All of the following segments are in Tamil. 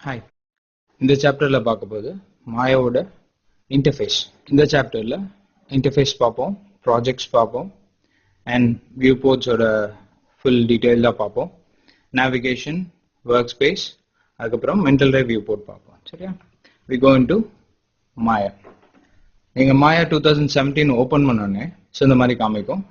ஹாய், இந்த சாப்டரில் பார்க்க போது மாயாவோட இன்டர்ஃபேஸ். இந்த சாப்டரில் இன்டர்ஃபேஸ் பார்ப்போம், ப்ராஜெக்ட்ஸ் பார்ப்போம், அண்ட் வியூ போர்ட்ஸோட ஃபுல் டீட்டெயிலாக பார்ப்போம், நேவிகேஷன், ஒர்க் ஸ்பேஸ், அதுக்கப்புறம் மென்டல் ட்ரைவ் வியூ போர்ட் பார்ப்போம். சரியா? வி கோ இன்டு மாயா. நீங்கள் மாயா 2017 ஓப்பன் பண்ணோன்னே ஸோ இந்த மாதிரி காமிக்கும்.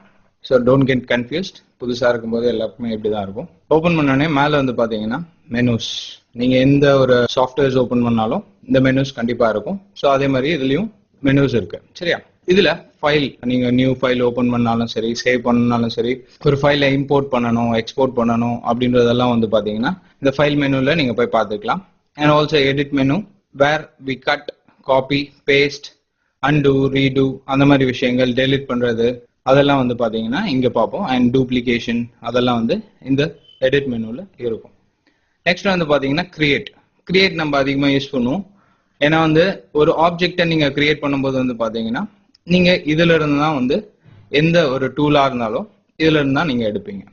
So don't get confused. புதுசாக இருக்கும்போது எல்லாருக்குமே இப்படி தான் இருக்கும். ஓப்பன் பண்ணோடனே மேலே வந்து பார்த்தீங்கன்னா மெனூஸ். நீங்கள் எந்த ஒரு சாஃப்ட்வேர்ஸ் ஓப்பன் பண்ணாலும் இந்த மெனூஸ் கண்டிப்பாக இருக்கும். ஸோ அதே மாதிரி இதுலேயும் மெனூஸ் இருக்கு. சரியா? இதில் ஃபைல், நீங்கள் நியூ ஃபைல் ஓப்பன் பண்ணாலும் சரி, சேவ் பண்ணாலும் சரி, ஒரு ஃபைலை இம்போர்ட் பண்ணணும், எக்ஸ்போர்ட் பண்ணணும் அப்படின்றதெல்லாம் வந்து பார்த்தீங்கன்னா இந்த ஃபைல் மெனுவில் நீங்கள் போய் பார்த்துக்கலாம். And also edit menu, where we cut, copy, paste, undo, redo, அந்த மாதிரி விஷயங்கள், டெலிட் பண்ணுறது, அதெல்லாம் வந்து பார்த்தீங்கன்னா இங்கே பார்ப்போம். அண்ட் டூப்ளிகேஷன், அதெல்லாம் வந்து இந்த எடிட் மெனுவில் இருக்கும். நெக்ஸ்ட் வந்து பார்த்தீங்கன்னா கிரியேட் நம்ம அதிகமாக யூஸ் பண்ணுவோம். ஏன்னா வந்து ஒரு ஆப்ஜெக்டை நீங்கள் கிரியேட் பண்ணும்போது வந்து பார்த்தீங்கன்னா நீங்கள் இதில் இருந்து தான் வந்து எந்த ஒரு டூலாக இருந்தாலும் இதில் இருந்து தான் நீங்கள் எடுப்பீங்க.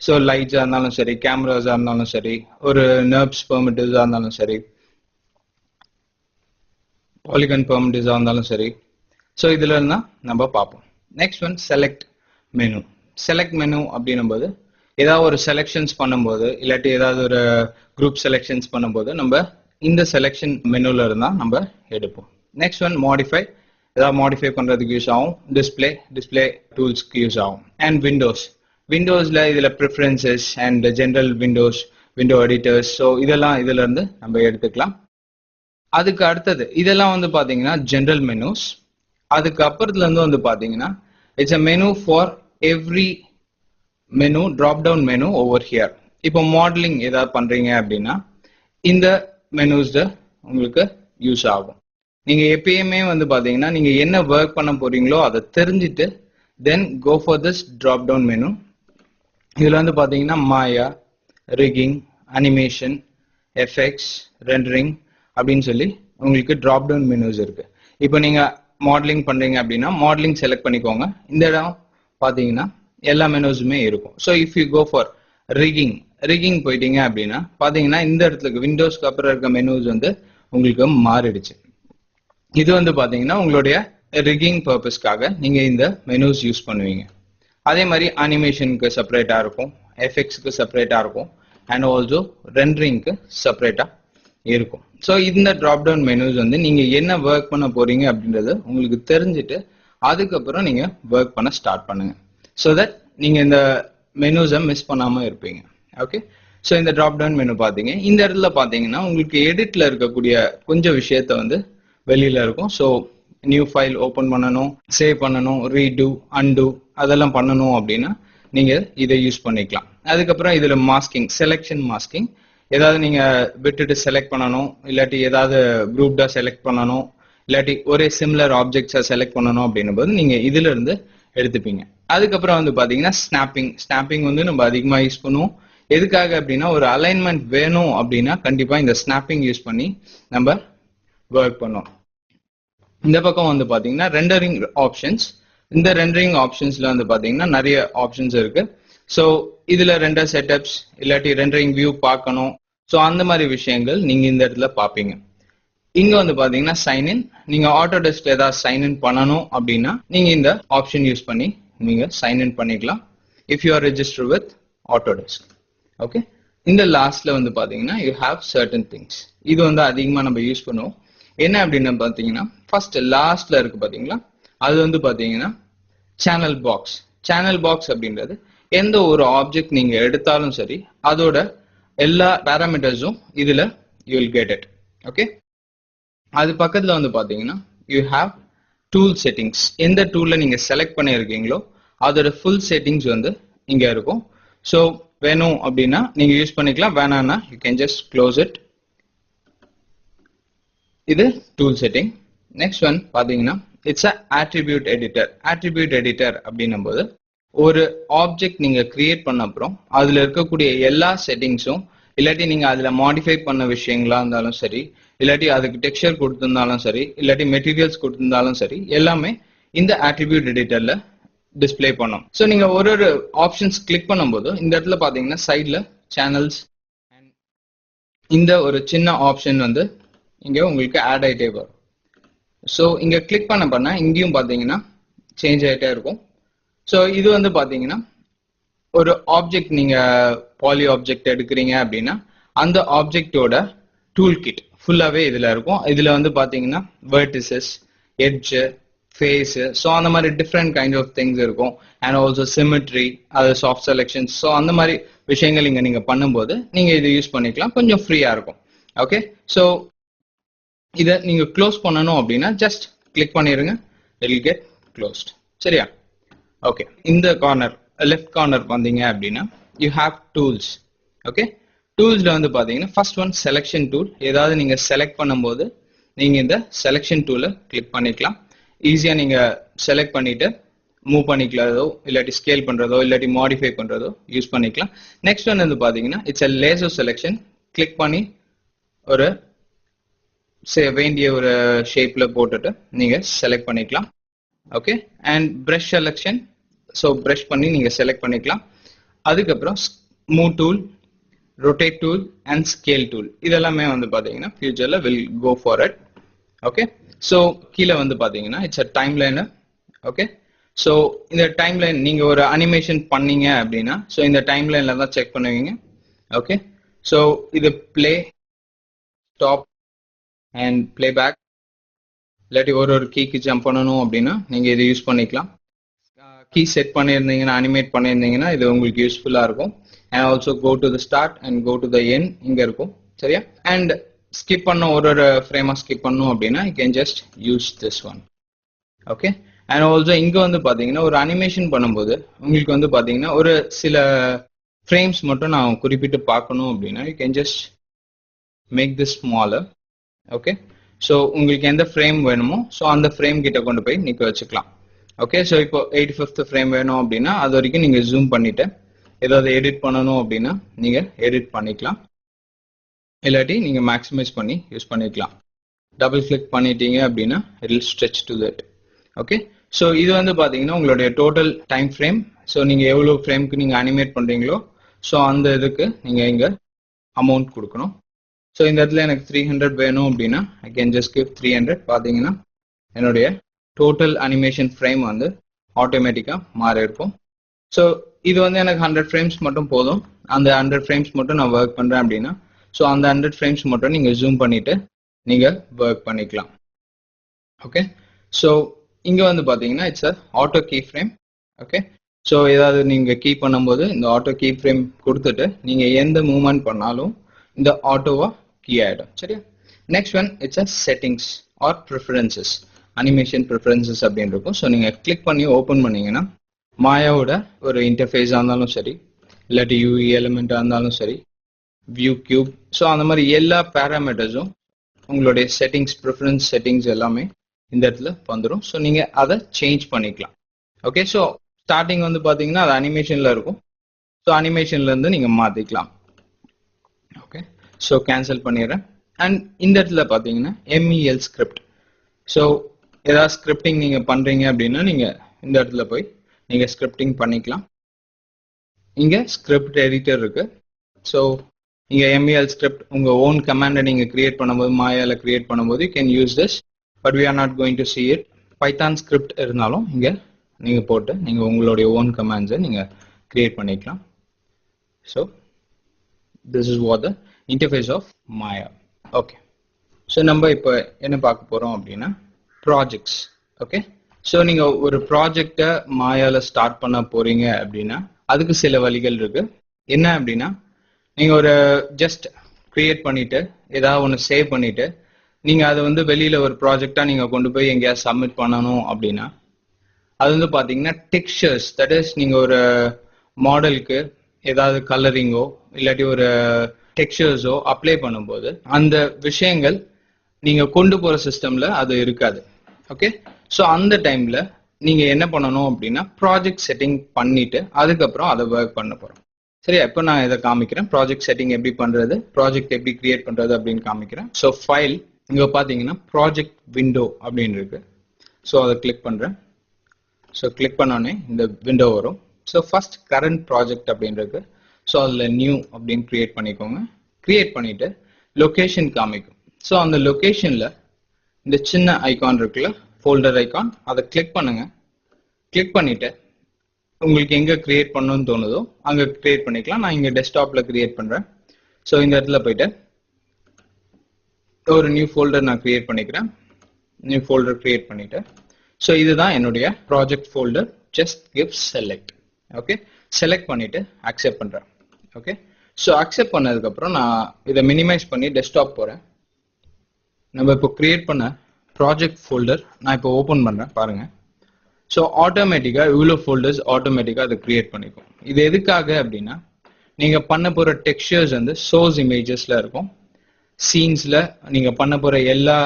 ஸோ லைட்ஸாக இருந்தாலும் சரி, கேமராஸாக இருந்தாலும் சரி, ஒரு நர்ப்ஸ் பெர்மிட்டிவ்ஸாக இருந்தாலும் சரி, பாலிகன் பெர்மிட்டிவ்ஸாக இருந்தாலும் சரி, ஸோ இதில் இருந்து தான் நம்ம பார்ப்போம். நெக்ஸ்ட் ஒன் செலக்ட் மெனு அப்படின்னும் போது ஏதாவது ஒரு செலெக்ஷன்ஸ் பண்ணும்போது, இல்லாட்டி ஏதாவது ஒரு குரூப் செலெக்ஷன்ஸ் பண்ணும்போது நம்ம இந்த செலெக்ஷன் மெனுல இருந்தா நம்ம எடுப்போம். நெக்ஸ்ட் ஒன் மாடிஃபை, ஏதாவது மாடிஃபை பண்றதுக்கு யூஸ் ஆகும். டிஸ்பிளே டூல்ஸ்க்கு யூஸ் ஆகும். அண்ட் விண்டோஸ்ல இதுல preferences and general window editors, so இதெல்லாம் இதுல இருந்து நம்ம எடுத்துக்கலாம். அதுக்கு அடுத்தது இதெல்லாம் வந்து பாத்தீங்கன்னா ஜென்ரல் மெனுஸ். அதுக்கு அப்புறத்துல இருந்து வந்து பாத்தீங்கன்னா it's a menu for every menu, drop down menu over here. இப்போ மாடலிங் ஏதாவது பண்றீங்க அப்படின்னா இந்த மெனுஸ் உங்களுக்கு யூஸ் ஆகும். நீங்க எப்பயுமே வந்து பாத்தீங்கன்னா நீங்க என்ன ஒர்க் பண்ண போறீங்களோ அதை தெரிஞ்சுட்டு then go for this drop down menu. இதுல வந்து பாத்தீங்கன்னா Maya, rigging, animation, effects, rendering அப்படின்னு சொல்லி உங்களுக்கு ட்ராப் டவுன் மெனுஸ் இருக்கு. இப்போ நீங்க மாடலிங் பண்றீங்க அப்படின்னா மாடலிங் செலக்ட் பண்ணிக்கோங்க. இந்த இடம் பாத்தீங்கன்னா எல்லா மெனுஸுமே இருக்கும். So if you go for rigging போயிட்டீங்க அப்படின்னா பாத்தீங்கன்னா இந்த இடத்துக்கு விண்டோஸ்க்கு அப்புறம் இருக்க மெனுஸ் வந்து உங்களுக்கு மாறிடுச்சு. இது வந்து பாத்தீங்கன்னா உங்களுடைய ரிகிங் பர்பஸ்க்காக நீங்க இந்த மெனுஸ் யூஸ் பண்ணுவீங்க. அதே மாதிரி அனிமேஷனுக்கு செப்பரேட்டா இருக்கும், எஃபெக்ட்ஸ்க்கு செப்பரேட்டா இருக்கும், அண்ட் ஆல்சோ ரெண்டரிங்க்கு செப்பரேட்டா இருக்கும். ஸோ இந்த ட்ராப் டவுன் மெனுஸ் வந்து நீங்க என்ன ஒர்க் பண்ண போறீங்க அப்படின்றது உங்களுக்கு தெரிஞ்சுட்டு அதுக்கப்புறம் நீங்க ஒர்க் பண்ண ஸ்டார்ட் பண்ணுங்க. ஸோ தட் நீங்க இந்த மெனுஸை மிஸ் பண்ணாம இருப்பீங்க. ஓகே, ஸோ இந்த ட்ராப் டவுன் மெனு பார்த்தீங்க. இந்த இடத்துல பார்த்தீங்கன்னா உங்களுக்கு எடிட்ல இருக்கக்கூடிய கொஞ்சம் விஷயத்த வந்து வெளியில இருக்கும். ஸோ நியூ ஃபைல் ஓப்பன் பண்ணணும், சேவ் பண்ணணும், ரீடூ, அன்டூ அதெல்லாம் பண்ணணும் அப்படின்னா நீங்க இதை யூஸ் பண்ணிக்கலாம். அதுக்கப்புறம் இதுல மாஸ்கிங், செலெக்ஷன் மாஸ்கிங், ஏதாவது நீங்க விட்டுட்டு செலக்ட் பண்ணணும், இல்லாட்டி ஏதாவது குரூப்டா செலக்ட் பண்ணணும், இல்லாட்டி ஒரே சிமிலர் ஆப்ஜெக்ட்ஸை செலக்ட் பண்ணணும் அப்படின்னும் போது நீங்க இதுல இருந்து எடுத்துப்பீங்க. அதுக்கப்புறம் வந்து பாத்தீங்கன்னா ஸ்னாப்பிங் வந்து நம்ம அதிகமா யூஸ் பண்ணுவோம். எதுக்காக அப்படின்னா ஒரு அலைன்மெண்ட் வேணும் அப்படின்னா கண்டிப்பா இந்த ஸ்னாப்பிங் யூஸ் பண்ணி நம்ம ஒர்க் பண்ணோம். இந்த பக்கம் வந்து பாத்தீங்கன்னா ரெண்டரிங் ஆப்ஷன்ஸ். இந்த ரெண்டரிங் ஆப்ஷன்ஸ்ல வந்து பாத்தீங்கன்னா நிறைய ஆப்ஷன்ஸ் இருக்கு. ஸோ இதுல ரெண்டர் செட்டப்ஸ், இல்லாட்டி ரெண்டரிங் வியூ பார்க்கணும், ஸோ அந்த மாதிரி விஷயங்கள் நீங்க இந்த இடத்துல பாப்பீங்க. இங்க வந்து பாத்தீங்கன்னா சைன்இன், நீங்க ஆட்டோடெஸ்க்ல ஏதாவது சைன்இன் பண்ணணும் அப்படின்னா நீங்க இந்த ஆப்ஷன் யூஸ் பண்ணி நீங்க சைன்இன் பண்ணிக்கலாம். If you are register with Autodesk. Okay, இந்த லாஸ்ட்ல வந்து பாத்தீங்கன்னா யூ ஹாவ் சர்டன் திங்ஸ். இது வந்து அதிகமா நம்ம யூஸ் பண்ணுவோம். என்ன அப்படின்னு பாத்தீங்கன்னா ஃபர்ஸ்ட் லாஸ்ட்ல இருக்கு பாத்தீங்களா, அது வந்து பாத்தீங்கன்னா சேனல் பாக்ஸ் அப்படின்றது எந்த ஒரு ஆப்ஜெக்ட் நீங்க எடுத்தாலும் சரி அதோட எல்லா பேராமீட்டர்ஸும் இதுல you will get it. Okay, அது பக்கத்துல வந்து பாத்தீங்கன்னா யூ ஹாவ் டூல் செட்டிங்ஸ். எந்த டூல்ல நீங்க செலக்ட் பண்ணிருக்கீங்களோ அதோட ஃபுல் செட்டிங்ஸ் வந்து இங்க இருக்கும். ஸோ வேணும் அப்படின்னா நீங்க யூஸ் பண்ணிக்கலாம், வேணாம்னா you can just close it. இது டூல் செட்டிங். நெக்ஸ்ட் ஒன் பாத்தீங்கன்னா இட்ஸ் அ ஆட்ரிபியூட் எடிட்டர் அப்படின்னும் போது ஒரு ஆப்ஜெக்ட் நீங்க கிரியேட் பண்ண அப்புறம் அதுல இருக்கக்கூடிய எல்லா செட்டிங்ஸும், இல்லாட்டி நீங்க அதுல மாடிஃபை பண்ண விஷயங்களா இருந்தாலும் சரி, இல்லாட்டி அதுக்கு டெக்ஸ்சர் கொடுத்திருந்தாலும் சரி, இல்லாட்டி மெட்டீரியல்ஸ் கொடுத்திருந்தாலும் சரி, எல்லாமே இந்த ஆட்ரிபியூட் எடிட்டர்ல டிஸ்பிளே பண்ணும். ஸோ நீங்க ஒரு ஆப்ஷன்ஸ் கிளிக் பண்ணும்போது இந்த இடத்துல பாத்தீங்கன்னா சைட்ல சேனல்ஸ் அண்ட் இந்த ஒரு சின்ன ஆப்ஷன் வந்து இங்க உங்களுக்கு ஆட் ஆயிட்டே வரும். ஸோ இங்க கிளிக் பண்ண இங்கேயும் பாத்தீங்கன்னா சேஞ்ச் ஆயிட்டே இருக்கும். ஸோ இது வந்து பாத்தீங்கன்னா ஒரு ஆப்ஜெக்ட் நீங்க பாலி ஆப்ஜெக்ட் எடுக்கிறீங்க அப்படின்னா அந்த ஆப்ஜெக்டோட டூல் கிட் ஃபுல்லாவே இதுல இருக்கும். இதுல வந்து பாத்தீங்கன்னா வெர்டிசஸ், எட்ஜ், ஃபேஸ், ஸோ அந்த மாதிரி டிஃப்ரெண்ட் கைண்ட் ஆஃப் திங்ஸ் இருக்கும். அண்ட் ஆல்சோ சிமெட்ரி, அது சாஃப்ட் செலெக்ஷன்ஸ், ஸோ அந்த மாதிரி விஷயங்கள் இங்க நீங்க பண்ணும்போது நீங்க இதை யூஸ் பண்ணிக்கலாம். கொஞ்சம் ஃப்ரீயா இருக்கும். ஓகே, ஸோ இதை நீங்க க்ளோஸ் பண்ணணும் அப்படின்னா ஜஸ்ட் கிளிக் பண்ணிருங்க, இட் வில் கெட் க்ளோஸ்ட். சரியா? ஓகே, இந்த கார்னர் லெஃப்ட் கார்னர் வந்தீங்க அப்படின்னா யூ ஹேவ் டூல்ஸ். ஓகே, டூல்ஸ்ல வந்து பாத்தீங்கன்னா ஃபர்ஸ்ட் ஒன் செலெக்ஷன் டூல். ஏதாவது நீங்க செலக்ட் பண்ணும்போது நீங்க இந்த செலெக்ஷன் டூலை கிளிக் பண்ணிக்கலாம். ஈஸியா நீங்க செலக்ட் பண்ணிட்டு மூவ் பண்ணிக்கிறதோ இல்லாட்டி ஸ்கேல் பண்றதோ இல்லாட்டி மாடிஃபை பண்றதோ யூஸ் பண்ணிக்கலாம். நெக்ஸ்ட் ஒன் வந்து பாத்தீங்கன்னா it's a laser selection. Click பண்ணி ஒரு வேண்டிய ஒரு ஷேப்ல போட்டுட்டு நீங்க செலக்ட் பண்ணிக்கலாம். Okay, and brush selection, so brush பண்ணி நீங்க செலக்ட் பண்ணிக்கலாம். அதுக்கப்புறம் move tool, rotate tool and scale tool, இதெல்லாமே வந்து பாத்தீங்கன்னா ஃபியூச்சர்ல will go for it. Okay, so கீழே வந்து பாத்தீங்கன்னா it's a time liner. Okay, so இந்த டைம் லைன் நீங்க ஒரு அனிமேஷன் பண்ணீங்க அப்படின்னா ஸோ இந்த டைம் லைன்ல தான் செக் பண்ணுவீங்க. ஓகே, ஸோ இது play, stop and play back, இல்லாட்டி ஒரு கீக்கு ஜம்ப் பண்ணணும் அப்படின்னா நீங்க இதை யூஸ் பண்ணிக்கலாம். கீ செட் பண்ணியிருந்தீங்கன்னா, அனிமேட் பண்ணியிருந்தீங்கன்னா இது உங்களுக்கு யூஸ்ஃபுல்லா இருக்கும். And also go to the start and go to the end இங்க இருக்கும். சரியா? அண்ட் ஸ்கிப் பண்ண ஒரு ஃப்ரேமா ஸ்கிப் பண்ணணும் அப்படின்னா you can just use this one. Okay, and also இங்க வந்து பாத்தீங்கன்னா ஒரு அனிமேஷன் பண்ணும்போது உங்களுக்கு வந்து பாத்தீங்கன்னா ஒரு சில ஃப்ரேம்ஸ் மட்டும் நான் குறிப்பிட்டு பார்க்கணும் அப்படின்னா you can just make this smaller. Okay, so உங்களுக்கு எந்த ஃப்ரேம் வேணுமோ ஸோ அந்த ஃப்ரேம் கிட்ட கொண்டு போய் நிற்க வச்சுக்கலாம். ஓகே, ஸோ இப்போ 85th ஃப்ரேம் வேணும் அப்படின்னா அது வரைக்கும் நீங்க ஜூம் பண்ணிட்டு ஏதாவது எடிட் பண்ணணும் அப்படின்னா நீங்க எடிட் பண்ணிக்கலாம், இல்லாட்டி நீங்க மேக்ஸிமைஸ் பண்ணி யூஸ் பண்ணிக்கலாம். டபுள் கிளிக் பண்ணிட்டீங்க அப்படின்னா it will stretch to that. Okay, so இது வந்து பாத்தீங்கன்னா உங்களுடைய டோட்டல் டைம் ஃப்ரேம். ஸோ நீங்க எவ்வளவு ஃப்ரேம்க்கு நீங்க அனிமேட் பண்றீங்களோ ஸோ அந்த இதுக்கு நீங்க இங்க அமௌண்ட் கொடுக்கணும். ஸோ இந்த இடத்துல எனக்கு 300 வேணும் அப்படின்னா ஐ கேன் ஜஸ்ட் கிவ் 300. பாத்தீங்கன்னா என்னுடைய டோட்டல் அனிமேஷன் ஃப்ரேம் வந்து ஆட்டோமேட்டிக்கா மாறி இருக்கும். ஸோ இது வந்து எனக்கு 100 ஃப்ரேம்ஸ் மட்டும் போதும். அந்த 100 ஃப்ரேம்ஸ் மட்டும் நான் ஒர்க் பண்றேன் அப்படின்னா ஸோ அந்த 100 ஃப்ரேம்ஸ் மட்டும் நீங்க ஜூம் பண்ணிட்டு நீங்க ஒர்க் பண்ணிக்கலாம். ஓகே, ஸோ இங்க வந்து பாத்தீங்கன்னா it's a auto key frame. Okay, so ஏதாவது நீங்க கீ பண்ணும்போது இந்த ஆட்டோ கீ ஃப்ரேம் கொடுத்துட்டு நீங்க எந்த மூவ்மெண்ட் பண்ணாலும் இந்த ஆட்டோவா கீ ஆயிடும். சரியா? Next one it's a settings or preferences, animation preferences அப்படின்னு இருக்கும். ஸோ நீங்க கிளிக் பண்ணி ஓப்பன் பண்ணீங்கன்னா மாயாவோட ஒரு இன்டர்ஃபேஸா இருந்தாலும் சரி இல்லாட்டி யூஇ எலிமெண்டா இருந்தாலும் சரி, வியூ கியூப், ஸோ அந்த மாதிரி எல்லா பேராமீட்டர்ஸும் உங்களுடைய செட்டிங்ஸ், ப்ரிஃபரன்ஸ் செட்டிங்ஸ் எல்லாமே இந்த இடத்துல வந்துடும். ஸோ நீங்க அதை சேஞ்ச் பண்ணிக்கலாம். ஓகே, ஸோ ஸ்டார்டிங் வந்து பாத்தீங்கன்னா அது அனிமேஷன்ல இருக்கும். ஸோ அனிமேஷன்ல இருந்து நீங்க மாத்திக்கலாம். ஓகே, ஸோ கேன்சல் பண்ணிடுறேன். அண்ட் இந்த இடத்துல பாத்தீங்கன்னா எம்இஎல் ஸ்கிரிப்ட். ஸோ ஏதாவது ஸ்கிரிப்டிங் நீங்க பண்றீங்க அப்படின்னா நீங்க இந்த இடத்துல போய் நீங்க ஸ்கிரிப்டிங் பண்ணிக்கலாம். இங்க ஸ்கிரிப்ட் எடிட்டர் இருக்கு. ஸோ இங்க எம்இஎல் ஸ்கிரிப்ட் உங்க ஓன் கமாண்டை நீங்க கிரியேட் பண்ணும்போது மாயால கிரியேட் பண்ணும்போது you can use this, but we are not going to see it. Python script இருந்தாலும் இங்க நீங்க போட்டு நீங்க உங்களுடைய ஓன் கமாண்ட்ஸை நீங்க கிரியேட் பண்ணிக்கலாம். So this is what the interface of Maya. Okay, so நம்ம இப்போ என்ன பார்க்க போறோம் அப்படின்னா ப்ராஜெக்ட்ஸ். ஓகே, ஸோ நீங்க ஒரு ப்ராஜெக்டை மாயால ஸ்டார்ட் பண்ண போறீங்க அப்படின்னா அதுக்கு சில வழிகள் இருக்கு. என்ன அப்படின்னா நீங்க ஒரு ஜஸ்ட் கிரியேட் பண்ணிட்டு ஏதாவது ஒன்று சேவ் பண்ணிட்டு நீங்க அதை வந்து வெளியில ஒரு ப்ராஜெக்டா நீங்க கொண்டு போய் எங்கேயாவது சப்மிட் பண்ணணும் அப்படின்னா அது வந்து பாத்தீங்கன்னா டெக்ஸ்சர்ஸ், தட் இஸ் நீங்க ஒரு மாடலுக்கு ஏதாவது கலரிங்கோ இல்லாட்டி ஒரு டெக்ஸ்சர்ஸோ அப்ளை பண்ணும்போது அந்த விஷயங்கள் நீங்க கொண்டு போற சிஸ்டம்ல அது இருக்காது. ஓகே, ஸோ அந்த டைம்ல நீங்க என்ன பண்ணணும் அப்படின்னா ப்ராஜெக்ட் செட்டிங் பண்ணிட்டு அதுக்கப்புறம் அதை ஒர்க் பண்ண போறோம். சரியா? இப்போ நான் இதை காமிக்கிறேன், ப்ராஜெக்ட் செட்டிங் எப்படி பண்றது, ப்ராஜெக்ட் எப்படி கிரியேட் பண்றது அப்படின்னு காமிக்கிறேன். ஸோ ஃபைல் இங்க பாத்தீங்கன்னா ப்ராஜெக்ட் விண்டோ அப்படின்னு இருக்கு. ஸோ அதை கிளிக் பண்றேன். ஸோ கிளிக் பண்ணோடனே இந்த விண்டோ வரும். ஸோ ஃபர்ஸ்ட் கரண்ட் ப்ராஜெக்ட் அப்படின்னு இருக்கு. ஸோ அதில் நியூ அப்படின்னு கிரியேட் பண்ணிக்கோங்க. கிரியேட் பண்ணிட்டு லொகேஷன் காமிக்கும். ஸோ அந்த லொகேஷன்ல இந்த சின்ன ஐகான் இருக்குல்ல, ஃபோல்டர் ஐகான், அதை கிளிக் பண்ணுங்க. கிளிக் பண்ணிட்டு உங்களுக்கு எங்க கிரியேட் பண்ணணும்னு தோணுதோ அங்க கிரியேட் பண்ணிக்கலாம். நான் இங்க டெஸ்க்டாப்ல கிரியேட் பண்றேன். ஸோ இந்த இடத்துல போயிட்டு ஒரு நியூ ஃபோல்டர் நான் கிரியேட் பண்ணிக்கிறேன். நியூ ஃபோல்டர் கிரியேட் பண்ணிட்டு, ஸோ இதுதான் என்னுடைய project folder. Just give select. Okay, select பண்ணிட்டு அக்செப்ட் பண்றேன். ஓகே, ஸோ அக்செப்ட் பண்ணதுக்கு அப்புறம் நான் இதை மினிமைஸ் பண்ணி டெஸ்க்டாப் போறேன். நம்ம இப்போ கிரியேட் பண்ண ப்ராஜெக்ட் ஃபோல்டர் நான் இப்போ ஓப்பன் பண்றேன், பாருங்க. ஸோ ஆட்டோமேட்டிக்கா இவ்வளோ ஃபோல்டர்ஸ் ஆட்டோமேட்டிக்கா அதை கிரியேட் பண்ணிக்கும். இது எதுக்காக அப்படின்னா, நீங்க பண்ண போற டெக்ஸ்சர்ஸ் வந்து சோர்ஸ் இமேஜஸ்ல இருக்கும். சீன்ஸ்ல நீங்க பண்ண போற எல்லா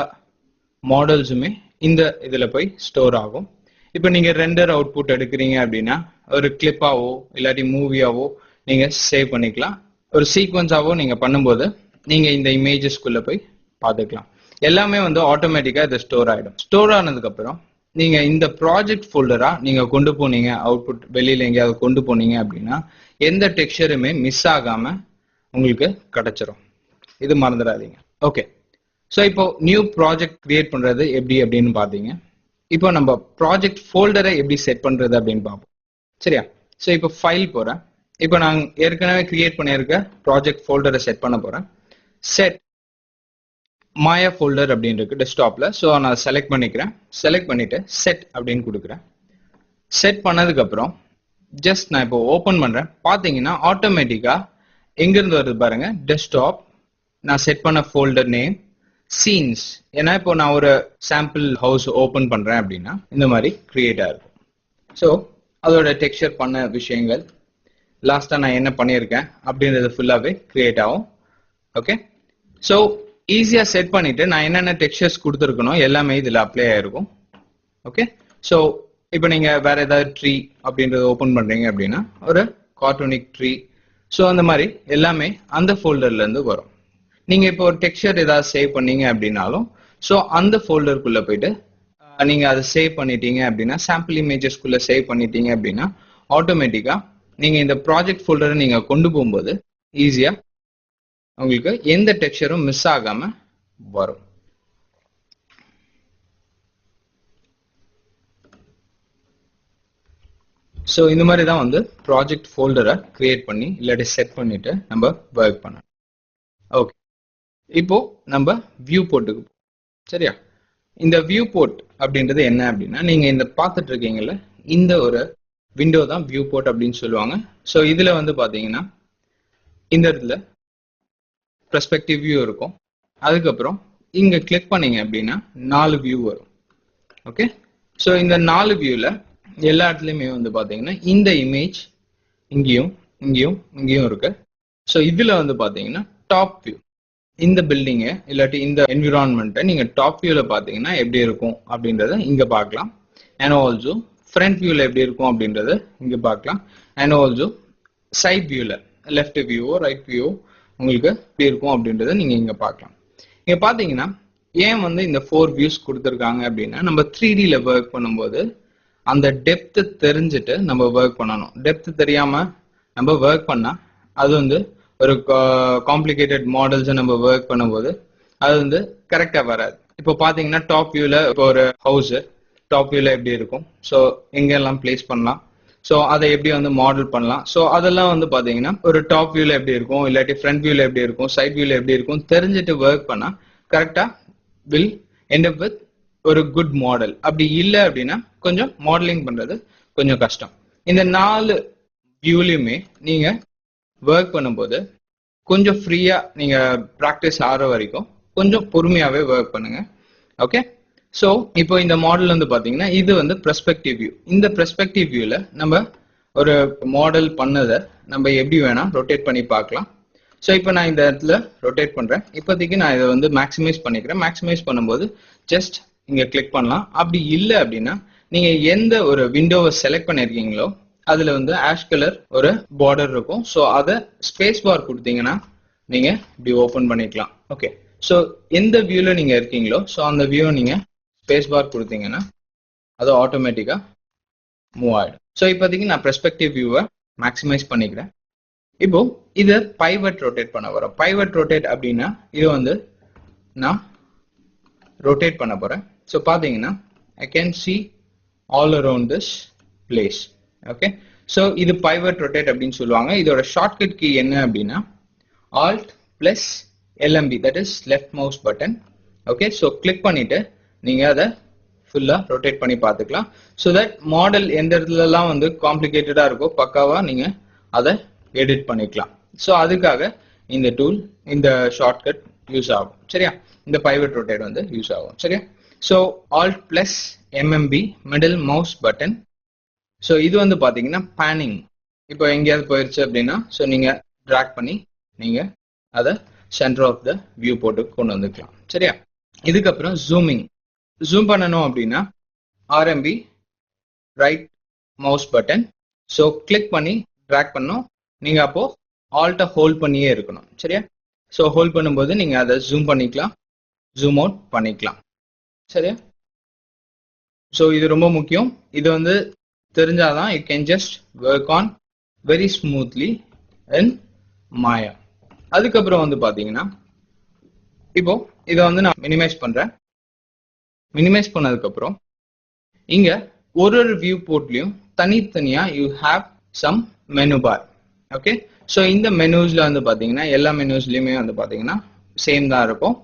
மாடல்ஸுமே இந்த இதுல போய் ஸ்டோர் ஆகும். இப்போ நீங்க ரெண்டர் அவுட்புட் எடுக்கிறீங்க அப்படின்னா ஒரு கிளிப்பாவோ இல்லாட்டி மூவியாவோ நீங்க சேவ் பண்ணிக்கலாம். ஒரு சீக்வன்ஸாவோ நீங்க பண்ணும்போது நீங்க இந்த இமேஜஸ்குள்ள போய் பார்த்துக்கலாம். எல்லாமே வந்து ஆட்டோமேட்டிக்கா இது ஸ்டோர் ஆயிடும். ஸ்டோர் ஆனதுக்கு அப்புறம் நீங்க இந்த ப்ராஜெக்ட் ஃபோல்டரா நீங்க கொண்டு போனீங்க, அவுட்புட் வெளியில எங்கேயாவது கொண்டு போனீங்க அப்படின்னா எந்த டெக்ஸ்சருமே மிஸ் ஆகாம உங்களுக்கு கிடைச்சிரும். இது மறந்துடாதீங்க. ஓகே, ஸோ இப்போ நியூ ப்ராஜெக்ட் கிரியேட் பண்றது எப்படி அப்படின்னு பாத்தீங்க. இப்போ நம்ம ப்ராஜெக்ட் ஃபோல்டரை எப்படி செட் பண்றது அப்படின்னு பார்ப்போம். சரியா? ஸோ இப்போ ஃபைல் போறேன். இப்போ நான் ஏற்கனவே கிரியேட் பண்ணியிருக்க ப்ராஜெக்ட் ஃபோல்டரை செட் பண்ண போறேன். செட் மாயா ஃபோல்டர் அப்படின்னு இருக்கு டெஸ்க்டாப்ல. ஸோ நான் செலக்ட் பண்ணிக்கிறேன். செலக்ட் பண்ணிட்டு செட் அப்படின்னு கொடுக்குறேன். செட் பண்ணதுக்கு அப்புறம் ஜஸ்ட் நான் இப்போ ஓப்பன் பண்றேன். பாத்தீங்கன்னா ஆட்டோமேட்டிக்கா எங்க இருந்து வருது பாருங்க, டெஸ்க்டாப், நான் செட் பண்ண ஃபோல்டர் நேம், சீன்ஸ். ஏன்னா இப்போ நான் ஒரு சாம்பிள் ஹவுஸ் ஓப்பன் பண்றேன் அப்படின்னா இந்த மாதிரி கிரியேட் ஆகும். ஸோ அதோட டெக்ஸ்சர் பண்ண விஷயங்கள், லாஸ்டா நான் என்ன பண்ணியிருக்கேன் அப்படின்றது ஃபுல்லாவே கிரியேட் ஆகும். ஓகே, ஸோ ஈஸியா செட் பண்ணிட்டு நான் என்னென்ன டெக்ஸ்சர்ஸ் கொடுத்துருக்கணும் எல்லாமே இதுல அப்ளை ஆயிருக்கும். ஓகே, ஸோ இப்போ நீங்க வேற ஏதாவது ட்ரீ அப்படின்றத ஓப்பன் பண்றீங்க அப்படின்னா ஒரு கார்ட்டூனிக் ட்ரீ, ஸோ அந்த மாதிரி எல்லாமே அந்த ஃபோல்டர்ல இருந்து வரும். நீங்க இப்போ ஒரு டெக்ஸ்சர் ஏதாவது சேவ் பண்ணீங்க அப்படின்னாலும் ஸோ அந்த ஃபோல்டருக்குள்ள போயிட்டு நீங்க அதை சேவ் பண்ணிட்டீங்க அப்படின்னா, சாம்பிள் இமேஜஸ்குள்ள சேவ் பண்ணிட்டீங்க அப்படின்னா ஆட்டோமேட்டிக்கா நீங்க இந்த ப்ராஜெக்ட் ஃபோல்டரை நீங்க கொண்டு போகும்போது ஈஸியா உங்களுக்கு எந்த டெக்ஸ்சரும் மிஸ் ஆகாம வரும். ஸோ இந்த மாதிரி தான் வந்து ப்ராஜெக்ட் ஃபோல்டரை கிரியேட் பண்ணி இல்லாட்டி செட் பண்ணிட்டு நம்ம ஒர்க் பண்ணணும். ஓகே, இப்போ நம்ம வியூ போர்ட்டுக்கு, சரியா? இந்த வியூ போர்ட் அப்படின்றது என்ன அப்படின்னா, நீங்க இந்த பார்த்துட்டு இருக்கீங்கல்ல இந்த ஒரு விண்டோ தான் வியூ போர்ட் அப்படின்னு சொல்லுவாங்க. ஸோ இதுல வந்து பாத்தீங்கன்னா இந்த இடத்துல பெர்ஸ்பெக்டிவ் வியூ இருக்கும். அதுக்கப்புறம் இங்க கிளிக் பண்ணீங்க அப்படின்னா 4 வியூ வரும். ஓகே, ஸோ இந்த 4 வியூல எல்லா இடத்துலயுமே வந்து பாத்தீங்கன்னா இந்த இமேஜ் இங்கேயும் இங்கேயும் இங்கேயும் இருக்கு. ஸோ இதுல வந்து பாத்தீங்கன்னா டாப் வியூ, இந்த பில்டிங்கை இல்லாட்டி இந்த என்விரான்மெண்ட்டை நீங்க டாப் வியூல பாத்தீங்கன்னா எப்படி இருக்கும் அப்படின்றத இங்க பார்க்கலாம். அண்ட் ஆல்சோ ஃப்ரண்ட் வியூல எப்படி இருக்கும் அப்படின்றத இங்க பார்க்கலாம். அண்ட் ஆல்சோ சைட் வியூல லெஃப்ட் வியூவோ ரைட் வியூவோ உங்களுக்கு எப்படி இருக்கும் அப்படின்றத நீங்க இங்க பார்க்கலாம். இங்க பாத்தீங்கன்னா ஏன் வந்து இந்த 4 வியூஸ் கொடுத்துருக்காங்க அப்படின்னா, நம்ம 3Dல ஒர்க் பண்ணும்போது அந்த டெப்த் தெரிஞ்சுட்டு நம்ம ஒர்க் பண்ணணும். டெப்த் தெரியாம நம்ம ஒர்க் பண்ணா அது வந்து ஒரு காம்ப்ளிகேட்டட் மாடல்ஸ் நம்ம ஒர்க் பண்ணும்போது அது வந்து கரெக்டா வராது. இப்போ பாத்தீங்கன்னா டாப் வியூல இப்போ ஒரு ஹவுஸ் டாப் வியூல எப்படி இருக்கும், ஸோ எங்கெல்லாம் பிளேஸ் பண்ணலாம், ஸோ அதை எப்படி வந்து மாடல் பண்ணலாம், ஸோ அதெல்லாம் வந்து பாத்தீங்கன்னா ஒரு டாப் வியூல எப்படி இருக்கும் இல்லாட்டி ஃப்ரண்ட் வியூல எப்படி இருக்கும் சைட் வியூல எப்படி இருக்கும் தெரிஞ்சுட்டு ஒர்க் பண்ணா கரெக்டா வில் எண்ட் அப் வித் ஒரு குட் மாடல். அப்படி இல்லை அப்படின்னா கொஞ்சம் மாடலிங் பண்றது கொஞ்சம் கஷ்டம். இந்த 4 வியூலையுமே நீங்க ஒர்க் பண்ணும்போது கொஞ்சம் ஃப்ரீயா நீங்க ப்ராக்டிஸ் ஆகிற வரைக்கும் கொஞ்சம் பொறுமையாவே ஒர்க் பண்ணுங்க. ஓகே, ஸோ இப்போ இந்த மாடல் வந்து பாத்தீங்கன்னா இது வந்து பெர்ஸ்பெக்டிவ் வியூ. இந்த பெர்ஸ்பெக்டிவ் வியூல நம்ம ஒரு மாடல் பண்ணதை நம்ம எப்படி வேணா ரொட்டேட் பண்ணி பார்க்கலாம். ஸோ இப்போ நான் இந்த இடத்துல ரொட்டேட் பண்றேன். இப்போதைக்கு நான் இதை வந்து மேக்ஸிமைஸ் பண்ணிக்கிறேன். மேக்ஸிமைஸ் பண்ணும்போது ஜஸ்ட் இங்க கிளிக் பண்ணலாம். அப்படி இல்லை அப்படின்னா நீங்க எந்த ஒரு விண்டோவை செலக்ட் பண்ணிருக்கீங்களோ அதுல வந்து ஆஷ் கலர் ஒரு பார்டர் இருக்கும். ஸோ அதை ஸ்பேஸ் பார் கொடுத்தீங்கன்னா நீங்க இப்படி ஓபன் பண்ணிக்கலாம். ஓகே, ஸோ எந்த வியூல நீங்க இருக்கீங்களோ ஸோ அந்த வியூ நீங்க ஸ்பேஸ் பார் கொடுத்தீங்கன்னா அது ஆட்டோமேட்டிக்கா மூவ் ஆயிடும். ஸோ இப்போதைக்கு நான் பெர்ஸ்பெக்டிவ் வியூவை மேக்ஸிமைஸ் பண்ணிக்கிறேன். இப்போ இதை பைவட் ரொட்டேட் பண்ண போறோம். பைவட் ரொட்டேட் அப்படின்னா இது வந்து நான் ரொட்டேட் பண்ண போறேன். ஸோ பாத்தீங்கன்னா I can see all around this place. Okay, so இது பைவட் ரொட்டேட் அப்படின்னு சொல்லுவாங்க. இதோட ஷார்ட்கட் கீ என்ன அப்படின்னா Alt plus LMB, that is left mouse button. Okay, so click பண்ணிட்டு நீங்க அதை ஃபுல்லா ரொட்டேட் பண்ணி பார்த்துக்கலாம். ஸோ தட் மாடல் எந்த இடத்துலலாம் வந்து காம்ப்ளிகேட்டடா இருக்கோ பக்காவா நீங்க அதை எடிட் பண்ணிக்கலாம். ஸோ அதுக்காக இந்த டூல், இந்த ஷார்ட்கட் யூஸ் ஆகும். சரியா, இந்த பைவட் ரொட்டேட் வந்து யூஸ் ஆகும். சரியா, so Alt plus MMB middle mouse button. So இது வந்து பாத்தீங்கன்னா பேனிங். இப்போ எங்கேயாவது போயிருச்சு அப்படின்னா ஸோ நீங்க ட்ராக் பண்ணி நீங்க அதை சென்டர் ஆஃப் த வியூ போட்டு கொண்டு வந்துக்கலாம். சரியா, இதுக்கப்புறம் ஜூமிங். ஜூம் பண்ணணும் அப்படின்னா RMB right mouse button. So click பண்ணி ட்ராக் பண்ணணும். நீங்க அப்போ ஆல்ட்டை ஹோல்ட் பண்ணியே இருக்கணும். சரியா, ஸோ ஹோல்ட் பண்ணும்போது நீங்க அதை ஜூம் பண்ணிக்கலாம், ஜூம் அவுட் பண்ணிக்கலாம். சரியா, ஸோ இது ரொம்ப முக்கியம். இது வந்து தெரிஞ்சாதான் you can just work on very smoothly in Maya. அதுக்கப்புறம் வந்து பாத்தீங்கன்னா இப்போ இதை வந்து நான் மினிமைஸ் பண்றேன். மினிமைஸ் பண்ணதுக்கு அப்புறம் இங்க ஒரு வியூ போர்ட்லயும் தனித்தனியா you have some menu bar. Okay, so இந்த மெனுஸ்ல வந்து பாத்தீங்கன்னா எல்லா மெனுஸ்லயுமே வந்து பாத்தீங்கன்னா சேம் தான் இருக்கும்.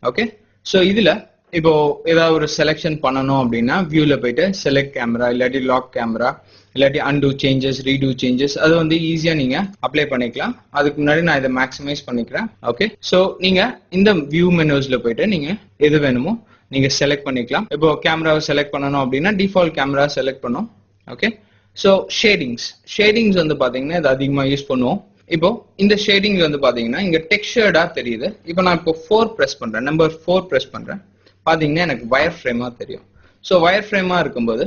ஓகே, ஸோ இதுல இப்போ ஏதாவது ஒரு செலெக்ஷன் பண்ணணும் அப்படின்னா வியூல போயிட்டு செலக்ட் கேமரா, இல்லாட்டி லாக் கேமரா, இல்லாட்டி அன்டூ சேஞ்சஸ், ரீடூ சேஞ்சஸ், அது வந்து ஈஸியா நீங்க அப்ளை பண்ணிக்கலாம். அதுக்கு முன்னாடி நான் இதை மேக்ஸிமைஸ் பண்ணிக்கிறேன். ஓகே, ஸோ நீங்க இந்த வியூ மெனுஸ்ல போயிட்டு நீங்க எது வேணுமோ நீங்க செலக்ட் பண்ணிக்கலாம். இப்போ கேமராவை செலக்ட் பண்ணணும் அப்படின்னா டிஃபால்ட் கேமரா செலக்ட் பண்ணும். ஓகே, ஸோ ஷேடிங்ஸ் வந்து பாத்தீங்கன்னா இது அதிகமா யூஸ் பண்ணுவோம். இப்போ இந்த ஷேடிங்ஸ் வந்து பாத்தீங்கன்னா இங்க டெக்ஸ்சர்டா தெரியுது. இப்போ நான் இப்போ 4 பிரஸ் பண்றேன், நம்பர் 4 பிரஸ் பண்றேன். பாத்தீங்கன்னா எனக்கு வயர் ஃப்ரேமா தெரியும். ஸோ வயர் ஃப்ரேமா இருக்கும்போது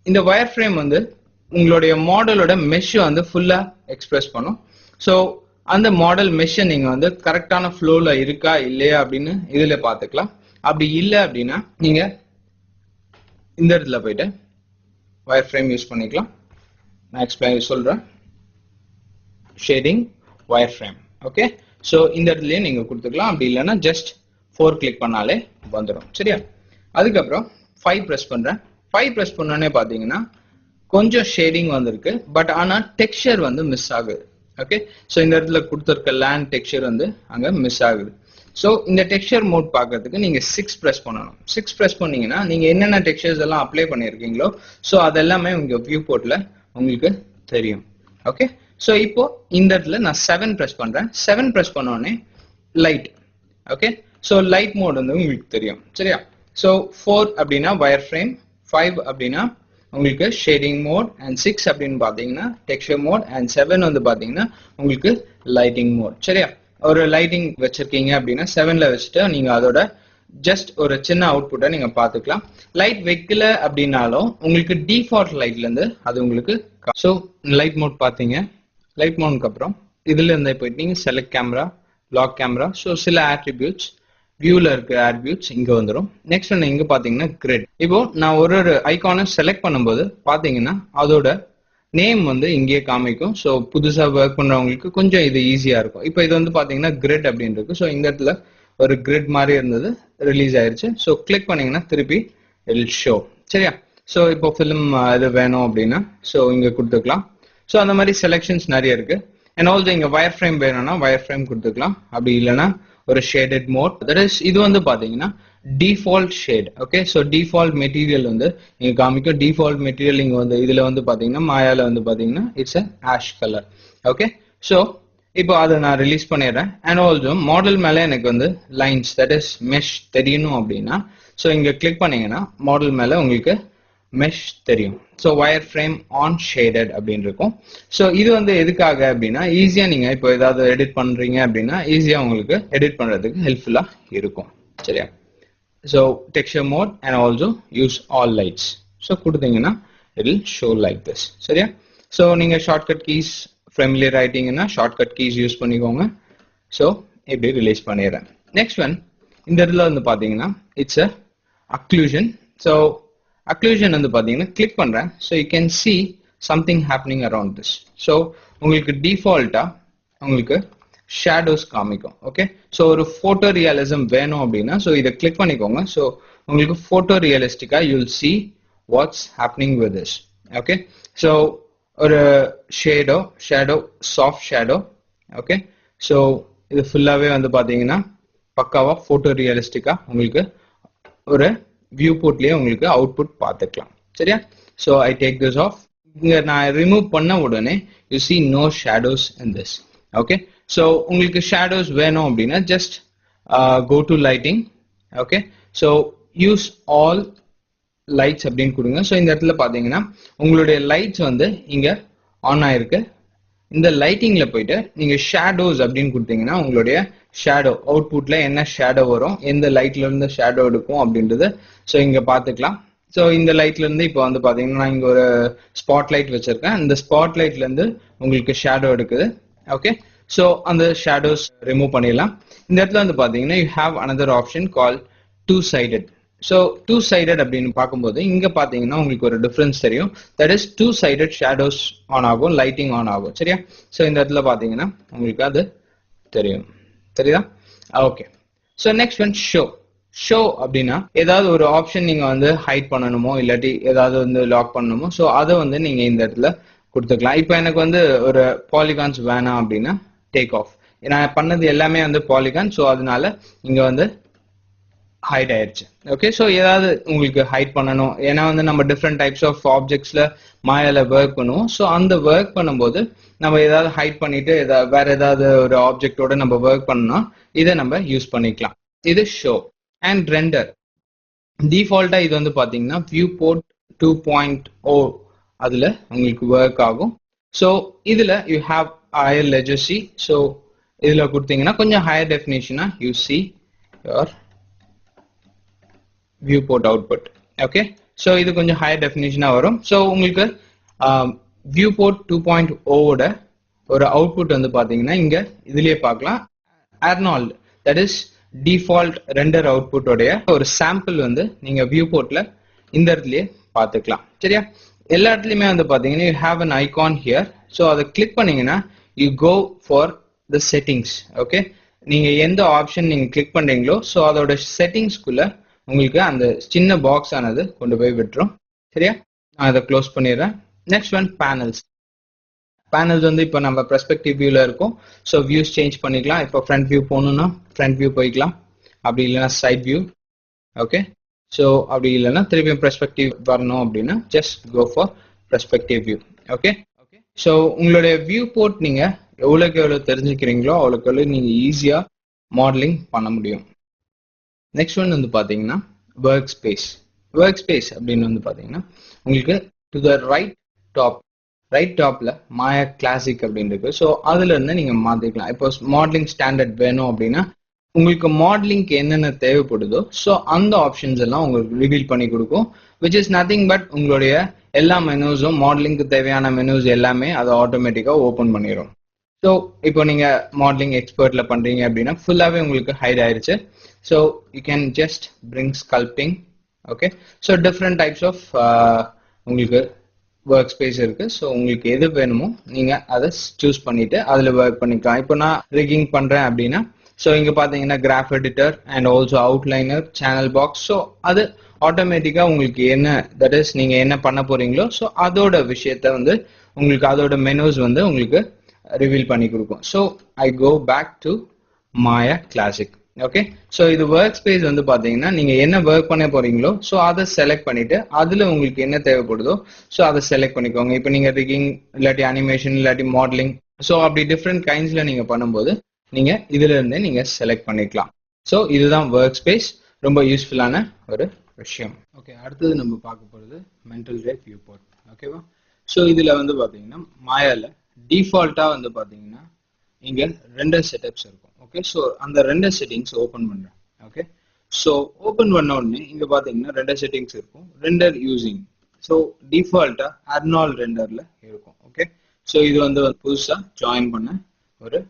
இந்த வயர் ஃப்ரேம் வந்து உங்களுடைய மாடலோட மெஷ் வந்து ஃபுல்லா எக்ஸ்பிரஸ் பண்ணும். ஸோ அந்த மாடல் மெஷ்ஷை நீங்க வந்து கரெக்டான ஃப்ளோல இருக்கா இல்லையா அப்படின்னு இதுல பாத்துக்கலாம். அப்படி இல்லை அப்படின்னா நீங்க இந்த இடத்துல போயிட்டு வயர் ஃப்ரேம் யூஸ் பண்ணிக்கலாம். நான் எக்ஸ்பிளைன் சொல்றேன். Shading wire frame. Okay, so இந்த இடத்துலயே நீங்க கொடுத்துக்கலாம். அப்படி இல்லைன்னா ஜஸ்ட் 4 கிளிக் பண்ணாலே வந்துடும். சரியா, அதுக்கப்புறம் 5 பிரஸ் பண்றேன். 5 பிரஸ் பண்ணோடனே பாத்தீங்கன்னா கொஞ்சம் ஷேடிங் வந்திருக்கு, பட் ஆனா டெக்ஸ்சர் வந்து மிஸ் ஆகுது. ஓகே, ஸோ இந்த இடத்துல கொடுத்துருக்க லேண்ட் டெக்ஸ்சர் வந்து அங்க மிஸ் ஆகுது. ஸோ இந்த டெக்ஸ்சர் மோட் பார்க்கறதுக்கு நீங்க 6 பிரஸ் பண்ணணும். 6 பிரஸ் பண்ணீங்கன்னா நீங்க என்னென்ன டெக்ஸ்சர்ஸ் எல்லாம் அப்ளை பண்ணிருக்கீங்களோ ஸோ அதெல்லாமே உங்க வியூ போர்ட்ல உங்களுக்கு தெரியும். ஓகே, ஸோ இப்போ இந்த இடத்துல நான் 7 பிரஸ் பண்றேன். 7 பிரஸ் பண்ண உடனே light. Okay, so light mode வந்து உங்களுக்கு தெரியும். சரியா, ஸோ 4 அப்படின்னா வயர் ஃப்ரேம், 5 அப்படின்னா உங்களுக்கு ஷேடிங் மோட், அண்ட் 6 அப்படின்னு பாத்தீங்கன்னா டெக்ஸ்சர் மோட், அண்ட் 7 வந்து பாத்தீங்கன்னா உங்களுக்கு லைட்டிங் மோட். சரியா, ஒரு லைட்டிங் வச்சிருக்கீங்க அப்படின்னா 7ல வச்சுட்டு நீங்க அதோட ஜஸ்ட் ஒரு சின்ன அவுட்புட்டை நீங்க பாத்துக்கலாம். லைட் வைக்கல அப்படின்னாலும் உங்களுக்கு டிஃபால்ட் லைட்ல இருந்து அது உங்களுக்கு. ஸோ லைட் மோட் பாத்தீங்க. லைட் மோட்க்கு அப்புறம் இதுல இருந்து போயிட்டு நீங்க select camera, lock camera, so சில ஆட்ரிபியூட்ஸ் வியூல இருக்க ஆட்ரிபியூட்ஸ் இங்க வந்துடும். நெக்ஸ்ட் ஒன்று இங்க பாத்தீங்கன்னா கிரிட். இப்போ நான் ஒரு ஐகானை செலக்ட் பண்ணும்போது பாத்தீங்கன்னா அதோட நேம் வந்து இங்கேயே காமிக்கும். ஸோ புதுசா ஒர்க் பண்றவங்களுக்கு கொஞ்சம் இது ஈஸியா இருக்கும். இப்போ இது வந்து பாத்தீங்கன்னா கிரிட் அப்படின்னு இருக்கு. ஸோ இந்த இடத்துல ஒரு கிரிட் மாதிரி இருந்தது, ரிலீஸ் ஆயிருச்சு. ஸோ கிளிக் பண்ணீங்கன்னா திருப்பி இல் ஷோ. சரியா, ஸோ இப்போ ஃபிலிம் இது வேணும் அப்படின்னா ஸோ இங்க கொடுத்துக்கலாம். ஸோ அந்த மாதிரி செலெக்ஷன்ஸ் நிறைய இருக்கு. அண்ட் ஆல்சோ இங்க வயர் ஃப்ரேம் வேணும்னா வயர் ஃப்ரேம் கொடுத்துக்கலாம். அப்படி இல்லைன்னா ஒரு ஷேடட் மோட். தட் இஸ் இது வந்து பாத்தீங்கன்னா default shade. Okay, so default material வந்து இங்க காமிக்கும். டிஃபால்ட் மெட்டீரியல் இங்க வந்து இதுல வந்து பாத்தீங்கன்னா மாயால வந்து பாத்தீங்கன்னா it's a ash colour. Okay, so இப்போ அதை நான் ரிலீஸ் பண்ணிடுறேன். அண்ட் ஆல்சோ மாடல் மேல எனக்கு வந்து லைன்ஸ், தட் இஸ் மெஷ் தெரியணும் அப்படின்னா ஸோ இங்க கிளிக் பண்ணீங்கன்னா மாடல் மேல உங்களுக்கு மெஷ் தெரியும். So wire frame on shaded அப்படின்னு இருக்கும். ஸோ இது வந்து எதுக்காக அப்படின்னா ஈஸியா நீங்க இப்போ ஏதாவது எடிட் பண்றீங்க அப்படின்னா ஈஸியா உங்களுக்கு எடிட் பண்றதுக்கு ஹெல்ப்ஃபுல்லா இருக்கும். சரியா, so texture mode and also use all lights. So கொடுத்தீங்கன்னா it will show like this. சரியா, ஸோ நீங்க ஷார்ட்கட் கீஸ் ஃபெமிலியர் ஆயிட்டீங்கன்னா ஷார்ட்கட் கீஸ் யூஸ் பண்ணிக்கோங்க. ஸோ இப்படி ரிலீஸ் பண்ணிடுறேன். நெக்ஸ்ட் ஒன் இந்த இடத்துல வந்து பாத்தீங்கன்னா it's a occlusion. So occlusion வந்து பாத்தீங்கன்னா கிளிக் பண்றேன். So you can see something happening around this. So உங்களுக்கு டிஃபால்ட்டா உங்களுக்கு ஷேடோஸ் காமிக்கும். ஓகே, ஸோ ஒரு ஃபோட்டோ ரியலிசம் வேணும் அப்படின்னா ஸோ இதை கிளிக் பண்ணிக்கோங்க. ஸோ உங்களுக்கு ஃபோட்டோ ரியலிஸ்டிக்கா you'll see what's happening with this. Okay, so ஒரு shadow soft shadow. Okay, so இது ஃபுல்லாகவே வந்து பார்த்தீங்கன்னா பக்காவா ஃபோட்டோ ரியலிஸ்டிக்கா உங்களுக்கு ஒரு வியூ போர்ட்லேயே உங்களுக்கு அவுட்புட் பார்த்துக்கலாம். சரியா? So I take this off. இங்கே நான் ரிமூவ் பண்ண உடனே you see no shadows in this. Okay, so உங்களுக்கு ஷேடோஸ் வேணும் அப்படின்னா just go to lighting. Okay, so use all lights அப்படின்னு கொடுங்க. ஸோ இந்த இடத்துல பார்த்தீங்கன்னா உங்களுடைய லைட்ஸ் வந்து இங்கே ஆன் ஆயிருக்கு. இந்த லைட்டிங்ல போயிட்டு நீங்க ஷேடோஸ் அப்படின்னு கொடுத்தீங்கன்னா உங்களுடைய ஷேடோ அவுட்புட்ல என்ன ஷேடோ வரும், எந்த லைட்ல இருந்து ஷேடோ எடுக்கும் அப்படின்றது ஸோ இங்க பார்த்துக்கலாம். ஸோ இந்த லைட்ல இருந்து இப்போ வந்து பாத்தீங்கன்னா நான் இங்க ஒரு ஸ்பாட் லைட் வச்சிருக்கேன். இந்த ஸ்பாட் லைட்ல இருந்து உங்களுக்கு ஷேடோ எடுக்குது. ஓகே, ஸோ அந்த ஷேடோஸ் ரிமூவ் பண்ணிடலாம். இந்த இடத்துல வந்து பாத்தீங்கன்னா you have another option call two sided. So two sided அப்படின்னு பார்க்கும்போது இங்க பாத்தீங்கன்னா உங்களுக்கு ஒரு டிஃபரன்ஸ் தெரியும். That is two sided shadows on ஆகும், லைட்டிங் ஆன் ஆகும். சரியா? ஸோ இந்த இடத்துல பாத்தீங்கன்னா உங்களுக்கு அது தெரியும். சரிதா? Okay, so next one show அப்படின்னா ஏதாவது ஒரு ஆப்ஷன் நீங்க வந்து ஹைட் பண்ணணுமோ இல்லாட்டி ஏதாவது வந்து லாக் பண்ணணுமோ ஸோ அதை வந்து நீங்க இந்த இடத்துல கொடுத்துக்கலாம். இப்போ எனக்கு வந்து ஒரு பாலிகான்ஸ் வேணாம் அப்படின்னா டேக் ஆஃப். நான் பண்ணது எல்லாமே வந்து பாலிகான், ஸோ அதனால இங்க வந்து ஹைட் ஆயிடுச்சு. ஓகே, ஸோ ஏதாவது உங்களுக்கு ஹைட் பண்ணணும், ஏன்னா வந்து நம்ம டிஃப்ரெண்ட் டைப்ஸ் ஆஃப் ஆப்ஜெக்ட்ஸ்ல மாயால ஒர்க் பண்ணுவோம். ஸோ அந்த ஒர்க் பண்ணும்போது நம்ம ஏதாவது ஹைட் பண்ணிட்டு வேற ஏதாவது ஒரு ஆப்ஜெக்டோட நம்ம ஒர்க் பண்ணோம், இதை நம்ம யூஸ் பண்ணிக்கலாம். இது ஷோ. அண்ட் ரெண்டர் டிஃபால்ட்டா இது வந்து பாத்தீங்கன்னா வியூ போர்ட் 2.0 அதுல உங்களுக்கு ஒர்க் ஆகும். ஸோ இதுல you have higher legacy. So இதுல கொடுத்தீங்கன்னா கொஞ்சம் ஹையர் டெஃபினேஷனா you see your viewport output. Okay, so இது கொஞ்சம் ஹையர் டெஃபினேஷனா வரும். ஸோ உங்களுக்கு வியூபோர்ட் 2.0 ஒரு அவுட்புட் வந்து பாத்தீங்கன்னா இங்க இதுலயே பார்க்கலாம். Arnold that is default render output உடைய ஒரு சாம்பிள் வந்து நீங்க வியூபோர்ட்ல இந்த இடத்துலயே பார்த்துக்கலாம். சரியா? எல்லா இடத்துலயுமே வந்து பாத்தீங்கன்னா you have an icon here. So அதை கிளிக் பண்ணீங்கன்னா you go for the settings. Okay, நீங்க எந்த ஆப்ஷன் நீங்க கிளிக் பண்றீங்களோ ஸோ அதோட செட்டிங்ஸ்குள்ள உங்களுக்கு அந்த சின்ன பாக்ஸ் ஆனது கொண்டு போய் விட்டுரும். சரியா? நான் அதை க்ளோஸ் பண்ணிடுறேன். Next one panels. பேனல்ஸ் வந்து இப்போ நம்ம பெர்ஸ்பெக்டிவ் வியூல இருக்கும். ஸோ வியூஸ் சேஞ்ச் பண்ணிக்கலாம். இப்போ ஃப்ரண்ட் வியூ போகணும்னா ஃப்ரண்ட் வியூ போய்க்கலாம், அப்படி இல்லைன்னா சைட் வியூ. ஓகே, ஸோ அப்படி இல்லைன்னா திருப்பியும் பெர்ஸ்பெக்டிவ் வரணும் அப்படின்னா just go for perspective view. Okay, so உங்களுடைய வியூ போர்ட் நீங்க எவ்வளோக்கு எவ்வளோ தெரிஞ்சுக்கிறீங்களோ அவ்வளோக்கு எவ்வளோ நீங்க ஈஸியா மாடலிங் பண்ண முடியும். நெக்ஸ்ட் ஒன் வந்து பாத்தீங்கன்னா ஒர்க் ஸ்பேஸ். ஒர்க் ஸ்பேஸ் அப்படின்னு வந்து பாத்தீங்கன்னா உங்களுக்கு டு த ரைட் டாப்ல மாயா கிளாசிக் அப்படின்னு இருக்கு. ஸோ அதுல இருந்து நீங்க மாத்திக்கலாம். இப்போ மாடலிங் ஸ்டாண்டர்ட் வேணும் அப்படின்னா உங்களுக்கு மாடலிங்க்கு என்னென்ன தேவைப்படுதோ ஸோ அந்த ஆப்ஷன்ஸ் எல்லாம் உங்களுக்கு ரிவீல் பண்ணி கொடுக்கும். விச் இஸ் நத்திங் பட் உங்களுடைய எல்லா மெனூஸும் மாடலிங்க்கு தேவையான மெனூஸ் எல்லாமே அதை ஆட்டோமேட்டிக்கா ஓப்பன் பண்ணிடும். ஸோ இப்போ நீங்க மாடலிங் எக்ஸ்பர்ட்ல பண்றீங்க அப்படின்னா ஃபுல்லாவே உங்களுக்கு ஹைட் ஆயிருச்சு. So you can just bring sculpting. Okay, so different types of உங்களுக்கு ஒர்க் ஸ்பேஸ் இருக்கு. ஸோ உங்களுக்கு எது வேணுமோ நீங்க அதை சூஸ் பண்ணிட்டு அதுல ஒர்க் பண்ணிக்கலாம். இப்போ நான் ரிகிங் பண்றேன் அப்படின்னா ஸோ இங்க பாத்தீங்கன்னா graph editor and also outliner, channel box. So அது ஆட்டோமேட்டிக்கா உங்களுக்கு என்ன தட் இஸ் நீங்க என்ன பண்ண போறீங்களோ ஸோ அதோட விஷயத்த வந்து உங்களுக்கு அதோட மெனூஸ் வந்து உங்களுக்கு ரிவீல் பண்ணி கொடுக்கும். So I go back to Maya classic. Okay, so இது ஒர்க் ஸ்பேஸ் வந்து பாத்தீங்கன்னா நீங்க என்ன ஒர்க் பண்ண போறீங்களோ ஸோ அதை செலக்ட் பண்ணிட்டு அதுல உங்களுக்கு என்ன தேவைப்படுதோ ஸோ அதை செலக்ட் பண்ணிக்கோங்க. இப்போ நீங்க ரிகிங் இல்லாட்டி அனிமேஷன் இல்லாட்டி மாடலிங் ஸோ அப்படி டிஃப்ரெண்ட் கைண்ட்ஸ்ல நீங்க பண்ணும்போது நீங்க இதுல இருந்தே நீங்க செலக்ட் பண்ணிக்கலாம். ஸோ இதுதான் ஒர்க் ஸ்பேஸ், ரொம்ப யூஸ்ஃபுல்லான ஒரு விஷயம். ஓகே, அடுத்தது நம்ம பார்க்க போறது மென்டல் ரே வியூ போர்ட். ஓகேவா? ஸோ இதுல வந்து பாத்தீங்கன்னா மாயால டிஃபால்ட்டா வந்து பாத்தீங்கன்னா இங்க ரெண்டர் செட்டப்ஸ் இருக்கும். ஓகே, ஸோ அந்த ரெண்டர் செட்டிங்ஸ் ஓப்பன் பண்றேன். ஓகே, ஸோ ஓப்பன் பண்ண உடனே இங்க பாத்தீங்கன்னா ரெண்டர் செட்டிங்ஸ் இருக்கும். ரெண்டர் யூசிங் ஸோ டிஃபால்ட்டா அர்னால்ட் ரெண்டர்ல இருக்கும். ஓகே, ஸோ இது வந்து புதுசா ஜாயின் பண்ண ஒரு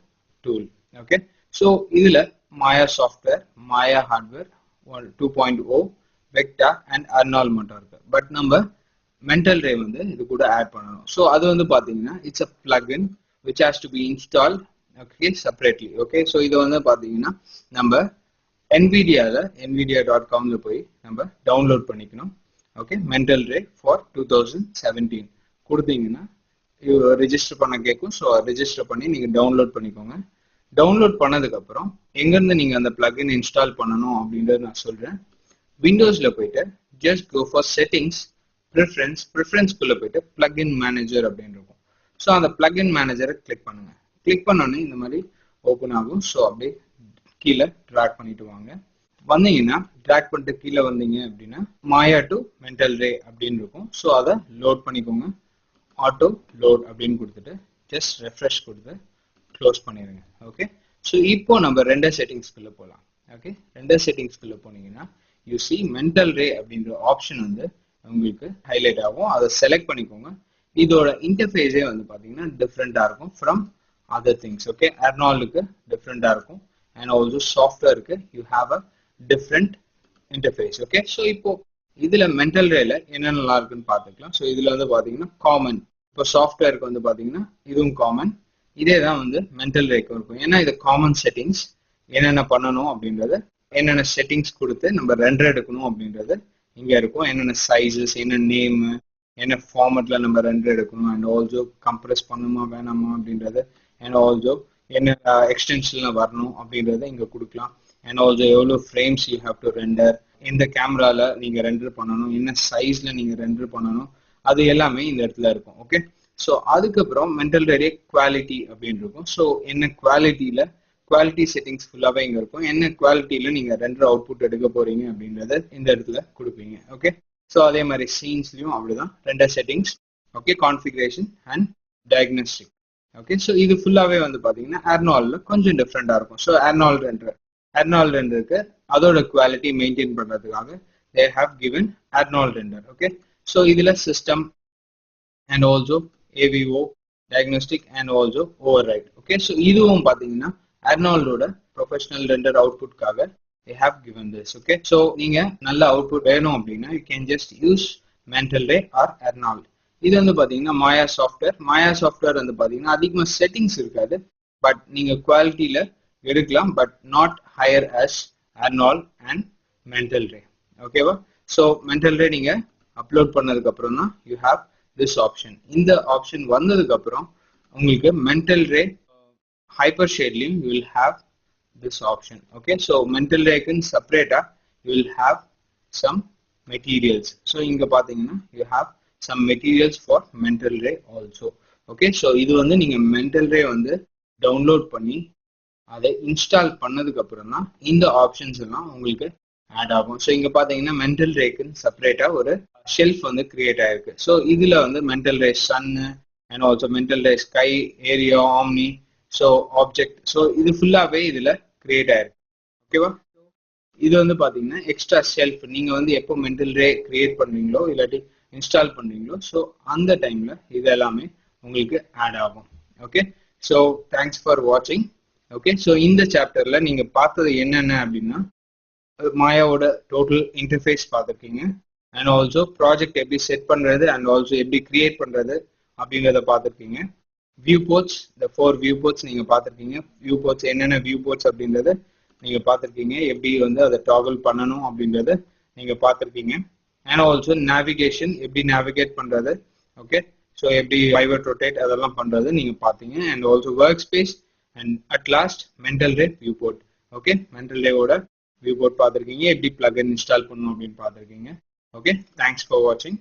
டூல். ஓகே, ஸோ இதுல Maya software, Maya hardware 2.0, vector and Arnold மட்டும் இருக்கு. பட் நம்ம மென்டல் ரே வந்து இது கூட ஆட் பண்ணணும். ஸோ அது வந்து பாத்தீங்கன்னா it's a plugin which has to be installed okay separately. Okay so இது வந்து பார்த்தீங்கன்னா நம்ம nvidia.com போய் நம்ம டவுன்லோட் பண்ணிக்கணும். ஓகே மென்டல் ரே ஃபார் 2017 கொடுத்தீங்கன்னா ரிஜிஸ்டர் பண்ண கேட்கும். ஸோ ரிஜிஸ்டர் பண்ணி நீங்கள் டவுன்லோட் பண்ணிக்கோங்க. டவுன்லோட் பண்ணதுக்கப்புறம் எங்கேருந்து நீங்கள் அந்த பிளக்இன் இன்ஸ்டால் பண்ணணும் அப்படின்றத நான் சொல்கிறேன். விண்டோஸில் போயிட்டு ஜஸ்ட் கோ ஃபார் செட்டிங்ஸ், ப்ரிஃபரன்ஸ்குள்ளே போயிட்டு பிளக்இன் மேனேஜர் அப்படின்னு இருக்கும். ஸோ அந்த பிளக்இன் மேனேஜரை கிளிக் பண்ணுங்க. கிளிக் பண்ணோன்னே இந்த மாதிரி ஓப்பன் ஆகும். ஸோ அப்படியே கீழே ட்ராக் பண்ணிட்டு வாங்க. வந்தீங்கன்னா ட்ராக் பண்ணிட்டு கீழே வந்தீங்க அப்படின்னா மாயா டு மென்டல் ரே அப்படின்னு இருக்கும். ஸோ அதை லோட் பண்ணிக்கோங்க. ஆட்டோ லோட் அப்படின்னு கொடுத்துட்டு ஜஸ்ட் ரெஃப்ரெஷ் கொடுத்து க்ளோஸ் பண்ணிடுங்க. ஓகே ஸோ இப்போ நம்ம ரெண்டர் செட்டிங்ஸ்குள்ள போகலாம். ஓகே ரெண்டர் செட்டிங்ஸ்குள்ள போனீங்கன்னா யூ சி மென்டல் ரே அப்படின்ற ஆப்ஷன் வந்து உங்களுக்கு ஹைலைட் ஆகும். அதை செலக்ட் பண்ணிக்கோங்க. இதோட இன்டர்ஃபேஸே வந்து பார்த்தீங்கன்னா டிஃப்ரெண்டாக இருக்கும் ஃப்ரம் அதர் திங்ஸ். ஓகே அர்னால்டுக்கு டிஃப்ரெண்டாக இருக்கும் அண்ட் ஆல்சோ சாஃப்ட்வேருக்கு you have a different interface. Okay so இப்போ இதுல மென்டல் ரேல என்ன நல்லா இருக்குன்னு பார்த்துக்கலாம். ஸோ இதுல வந்து பார்த்தீங்கன்னா காமன், இப்போ சாஃப்ட்வேருக்கு வந்து பார்த்தீங்கன்னா இதுவும் காமன். இதே தான் வந்து மென்டல் ரேக்கு இருக்கும். ஏன்னா இது காமன் செட்டிங்ஸ், என்னென்ன பண்ணணும் அப்படின்றது, என்னென்ன செட்டிங்ஸ் கொடுத்து நம்ம ரெண்டர் எடுக்கணும் அப்படின்றது இங்க இருக்கும். என்னென்ன சைஸஸ், என்ன நேம், என்ன ஃபார்மேட்ல நம்ம ரெண்டர் எடுக்கணும் அண்ட் ஆல்சோ கம்ப்ரெஸ் பண்ணணுமா வேணாமா அப்படின்றது அண்ட் ஆல்சோ என்ன எக்ஸ்டென்ஷன்ல வரணும் அப்படின்றத இங்க கொடுக்கலாம். அண்ட் ஆல்சோ எவ்வளோ frames you have to render, எந்த கேமரால நீங்க ரெண்டர் பண்ணணும், என்ன சைஸ்ல நீங்க ரெண்டர் பண்ணணும், அது எல்லாமே இந்த இடத்துல இருக்கும். ஓகே ஸோ அதுக்கப்புறம் மென்டல் ரே குவாலிட்டி அப்படின்னு இருக்கும். ஸோ என்ன குவாலிட்டியில, குவாலிட்டி செட்டிங்ஸ் ஃபுல்லாவே இங்க இருக்கும். என்ன குவாலிட்டியில நீங்க ரெண்டர் அவுட்புட் எடுக்க போறீங்க அப்படின்றத இந்த இடத்துல கொடுப்பீங்க. ஓகே ஸோ அதே மாதிரி சீன்ஸ்லயும் அப்படிதான் render settings. Okay configuration and diagnostic. Okay so இது ஃபுல்லாவே வந்து பாத்தீங்கன்னா அர்னால்ட்ல கொஞ்சம் டிஃப்ரெண்டா இருக்கும். ஸோ அர்னால்ட் ரெண்டருக்கு அதோட குவாலிட்டி மெயின்டைன் பண்றதுக்காக they have given Arnold render. Okay so இதுல system and also AVO diagnostic and also override. Okay so இதுவும் பாத்தீங்கன்னா அர்னால்டோட ப்ரொஃபஷனல் ரெண்டர் அவுட்புட்காக they have given this. Okay so நீங்க நல்ல அவுட்புட் வேணும் அப்படின்னா you can just use mental ray or Arnold. இது வந்து பாத்தீங்கன்னா மாயா சாஃப்ட்வேர் வந்து பாத்தீங்கன்னா அதிகமா செட்டிங்ஸ் இருக்காது, பட் நீங்க குவாலிட்டியில எடுக்கலாம், but not higher as Arnold and mental ray. ஓகேவா ஸோ மென்டல் ரே நீங்க அப்லோட் பண்ணதுக்கு அப்புறம் தான் யூ ஹாவ் திஸ் ஆப்ஷன். இந்த ஆப்ஷன் வந்ததுக்கு அப்புறம் உங்களுக்கு மென்டல் ரே ஹைப்பர் ஷேட்லையும் you will have this option. Okay so mental ரேக்குன்னு செப்பரேட்டா you will have some materials. ஸோ இங்க பாத்தீங்கன்னா you have some materials for mental ray also. Okay so இது வந்து நீங்க மென்டல் ரே வந்து டவுன்லோட் பண்ணி அதை இன்ஸ்டால் பண்ணதுக்கு அப்புறம் தான் இந்த ஆப்ஷன்ஸ் எல்லாம் உங்களுக்கு ஆட் ஆகும். ஸோ இங்க பாத்தீங்கன்னா மென்டல் ரேக்குன்னு செப்பரேட்டா ஒரு ஷெல்ஃப் வந்து கிரியேட் ஆயிருக்கு. ஸோ இதுல வந்து mental ray sun and also mental ray sky, area, omni, so object, so இது ஃபுல்லாவே இதுல கிரியேட் ஆயிருக்கு. ஓகேவா இது வந்து பாத்தீங்கன்னா எக்ஸ்ட்ரா ஷெல்ஃப். நீங்க வந்து எப்போ மென்டல் ரே கிரியேட் பண்றீங்களோ இல்லாட்டி இன்ஸ்டால் பண்றீங்களோ ஸோ அந்த டைம்ல இது எல்லாமே உங்களுக்கு ஆட் ஆகும். ஓகே ஸோ தேங்க்ஸ் ஃபார் வாட்சிங். ஓகே ஸோ இந்த சாப்டர்ல நீங்க பார்த்தது என்னென்ன அப்படின்னா மாயாவோட டோட்டல் இன்டர்ஃபேஸ் பார்த்துருக்கீங்க அண்ட் ஆல்சோ ப்ராஜெக்ட் எப்படி செட் பண்றது அண்ட் ஆல்சோ எப்படி கிரியேட் பண்றது அப்படிங்கிறத பார்த்துருக்கீங்க. வியூ போர்ட்ஸ், இந்த 4 வியூ போர்ட்ஸ் நீங்க பார்த்துருக்கீங்க. வியூ போர்ட்ஸ் என்னென்ன வியூ போர்ட்ஸ் அப்படின்றத நீங்க பார்த்துருக்கீங்க. எப்படி வந்து அதை டாகல் பண்ணணும் அப்படின்றத நீங்க பார்த்துருக்கீங்க. அண்ட் ஆல்சோ நேவிகேஷன், எப்படி நேவிகேட் பண்றது, ஓகே ஸோ எப்படி பைவட் ரொட்டேட் அதெல்லாம் பண்றது நீங்க பார்த்தீங்க. And also workspace and at last mental ray viewport. ஓகே மென்டல் ரேவோட வியூ போர்ட் பார்த்துருக்கீங்க, எப்படி பிளக்இன் இன்ஸ்டால் பண்ணணும் அப்படின்னு பார்த்துருக்கீங்க. ஓகே தேங்க்ஸ் ஃபார் வாட்சிங்.